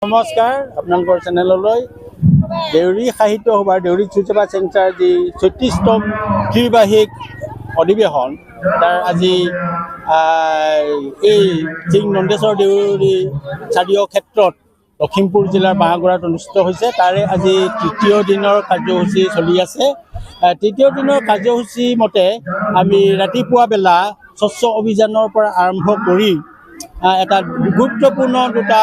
নমস্কাৰ আপোনালোকৰ চেনেললৈ দেউৰী সাহিত্য সভাৰ দেউৰী চুইচেপা চেণ্টাৰ যি ৩৬তম ত্ৰিবাৰ্ষিক অধিৱেশন তাৰ আজি এই সিং নন্দেশ্বৰ দেউৰী স্থানীয় ক্ষেত্ৰত লখিমপুৰ জিলাৰ বাঁহগড়াত অনুষ্ঠিত হৈছে। তাৰে আজি তৃতীয় দিনৰ কাৰ্যসূচী চলি আছে। তৃতীয় দিনৰ কাৰ্যসূচী মতে আমি ৰাতিপুৱা বেলা স্বচ্ছ অভিযানৰ পৰা আৰম্ভ কৰি এটা গুৰুত্বপূৰ্ণ দুটা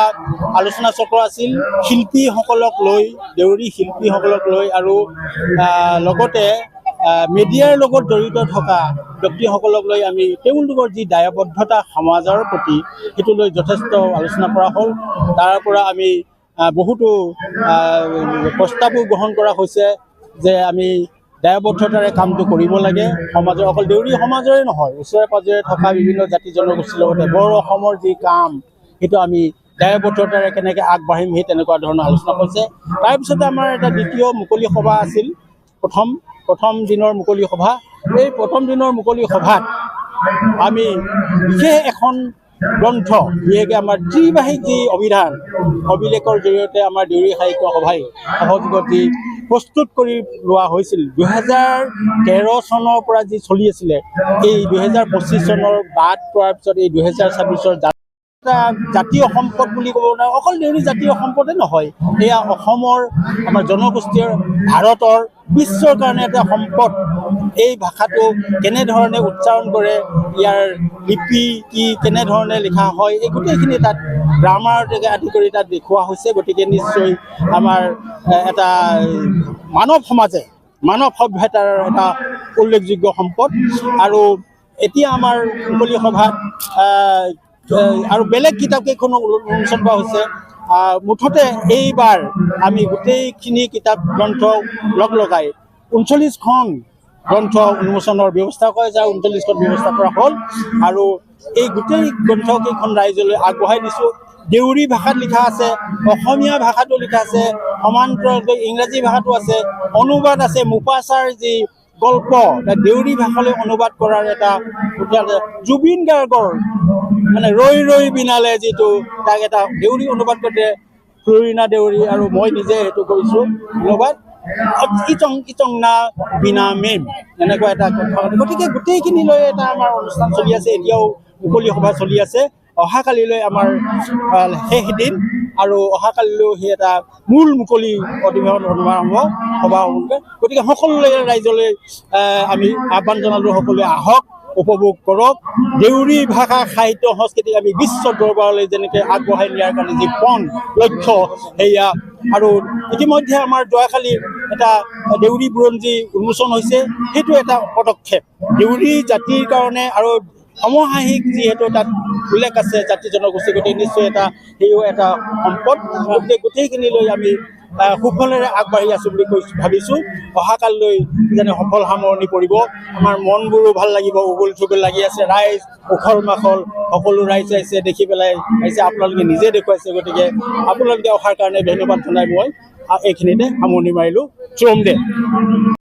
আলোচনা চক্ৰ আছিল শিল্পীসকলক লৈ, দেউৰী শিল্পীসকলক লৈ আৰু লগতে মিডিয়াৰ লগত জড়িত থকা ব্যক্তিসকলক লৈ আমি তেওঁলোকৰ যি দায়বদ্ধতা সমাজৰ প্ৰতি সেইটো লৈ যথেষ্ট আলোচনা কৰা হ'ল। তাৰ পৰা আমি বহুতো প্ৰস্তাৱো গ্ৰহণ কৰা হৈছে যে আমি দায়বদ্ধতাৰে কামটো কৰিব লাগে। সমাজৰ অকল দেউৰী সমাজৰে নহয়, ওচৰে পাজৰে থকা বিভিন্ন জাতি জনগোষ্ঠীৰ লগতে বড়ো অসমৰ যি কাম সেইটো আমি দায়বদ্ধতাৰে কেনেকৈ আগবাঢ়িম সেই তেনেকুৱা ধৰণৰ আলোচনা কৰিছে। তাৰপিছতে আমাৰ এটা দ্বিতীয় মুকলি সভা আছিল। প্ৰথম দিনৰ মুকলি সভা। এই প্ৰথম দিনৰ মুকলি সভাত আমি বিশেষ এখন গ্ৰন্থ, বিশেষকৈ আমাৰ ত্ৰিবাৰ্ষিক যি অভিলেখৰ জৰিয়তে আমাৰ দেউৰী সাহিত্য সভাই সহযোগত যি প্ৰস্তুত কৰি লোৱা হৈছিল ২০১৩ চনৰ পৰা যি চলি আছিলে, এই ২০২৫ চনৰ বাদ পোৱাৰ পিছত এই ২০২৬ জাতীয় সম্পদ বুলি ক'ব নোৱাৰে। অকল দেউৰী জাতীয় সম্পদে নহয়, এয়া অসমৰ আমাৰ জনগোষ্ঠীৰ ভাৰতৰ বিশ্বৰ কাৰণে এটা সম্পদ। এই ভাষাটো কেনেধৰণে উচ্চাৰণ কৰে, ইয়াৰ লিপি কি, কেনেধৰণে লিখা হয়, এই গোটেইখিনি তাত গ্ৰামাৰ থেকে আদি কৰি তাত দেখুওৱা হৈছে। গতিকে নিশ্চয় আমাৰ এটা মানৱ সভ্যতাৰ এটা উল্লেখযোগ্য সম্পদ। আৰু এতিয়া আমাৰ মুকলি সভাত আৰু বেলেগ কিতাপ কেইখনো উন্মোচন কৰা হৈছে। মুঠতে এইবাৰ আমি গোটেইখিনি কিতাপ গ্ৰন্থ লগাই ৩৯খন গ্ৰন্থ উন্মোচনৰ ব্যৱস্থা কৰে, যাৰ ৩৯খন ব্যৱস্থা কৰা হ'ল। আৰু এই গোটেই গ্ৰন্থকেইখন ৰাইজলৈ আগবঢ়াই দিছোঁ। দেউৰী ভাষাত লিখা আছে, অসমীয়া ভাষাতো লিখা আছে, সমান্তৰালকৈ ইংৰাজী ভাষাতো আছে, অনুবাদ আছে। মুপাছাৰ যি গল্প দেউৰী ভাষালৈ অনুবাদ কৰাৰ এটা জুবিন গাৰ্গৰ মানে ৰৈ ৰৈ বিনালে যিটো তাক এটা দেউৰী অনুবাদ কৰিছে ফ্লৰিনা দেউৰী, আৰু মই নিজে সেইটো কৰিছোঁ অনুবাদ। ইটং না বিনা মেম এনেকুৱা এটা কথা। গতিকে গোটেইখিনি লৈ এটা আমাৰ অনুষ্ঠান চলি আছে। এতিয়াও মুকলি সভা চলি আছে। অহাকালিলৈ আমাৰ শেষ দিন, আৰু অহাকালিলৈও সেই এটা মূল মুকলি অধিৱেশন সমাৰম্ভ সভা হ'ব। গতিকে সকলোলৈ ৰাইজলৈ আমি আহ্বান জনালোঁ, সকলোৱে আহক, উপভোগ কৰক। দেউৰী ভাষা সাহিত্য সংস্কৃতিক আমি বিশ্ব দৰবাৰলৈ যেনেকৈ আগবঢ়াই নিয়াৰ কাৰণে যি পণ লক্ষ্য সেয়া। আৰু ইতিমধ্যে আমাৰ যোৱাকালি এটা দেউৰী বুৰঞ্জী উন্মোচন হৈছে। সেইটো এটা পদক্ষেপ দেউৰী জাতিৰ কাৰণে, আৰু সমসাময়িক যিহেতু তাত উল্লেখ আছে জাতি জনগোষ্ঠী, গতিকে নিশ্চয় সেয়াও এটা সম্পদ। গতিকে গোটেইখিনি লৈ আমি সুফলেৰে আগবাঢ়ি আছোঁ বুলি ভাবিছোঁ। অহাকাললৈ যেনে সফল সামৰণি পৰিব, আমাৰ মনবোৰো ভাল লাগিব, উগুল থুগুল লাগি আছে। ৰাইজ উখল মাখল, সকলো ৰাইজ আহিছে, দেখি পেলাই আহিছে, আপোনালোকে নিজে দেখুৱাইছে। গতিকে আপোনালোকে অহাৰ কাৰণে ধন্যবাদ জনাই মই এইখিনিতে সামৰণি মাৰিলোঁ। চুম দে।